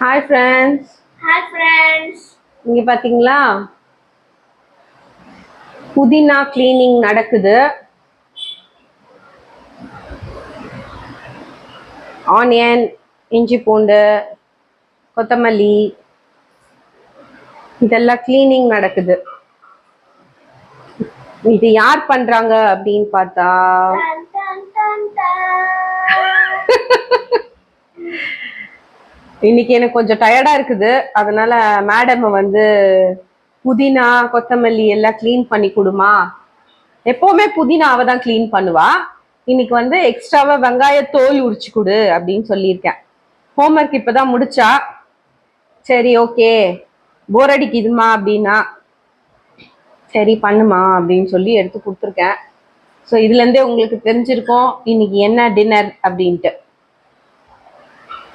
Hi friends. Hi friends. இங்கே பார்த்தீங்களா, புதினா கிளீனிங் நடக்குது. ஆனியன், இஞ்சி பூண்டு, கொத்தமல்லி இதெல்லாம் கிளீனிங் நடக்குது. இது யார் பண்றாங்க அப்படின்னு பார்த்தா இன்னைக்கு எனக்கு கொஞ்சம் டயர்டா இருக்குது. அதனால மேடம் வந்து புதினா கொத்தமல்லி எல்லாம் கிளீன் பண்ணி கொடுமா. எப்பவுமே புதினா அவ தான் கிளீன் பண்ணுவா. இன்னைக்கு வந்து எக்ஸ்ட்ராவா வெங்காய தோல் உரிச்சு கொடு அப்படின்னு சொல்லியிருக்கேன். ஹோம்ஒர்க் இப்பதான் முடிச்சா. சரி ஓகே, போர் அடிக்குதுமா அப்படின்னா சரி பண்ணுமா அப்படின்னு சொல்லி எடுத்து கொடுத்துருக்கேன். ஸோ இதுல இருந்தே உங்களுக்கு தெரிஞ்சிருக்கோம் இன்னைக்கு என்ன டின்னர் அப்படின்ட்டு.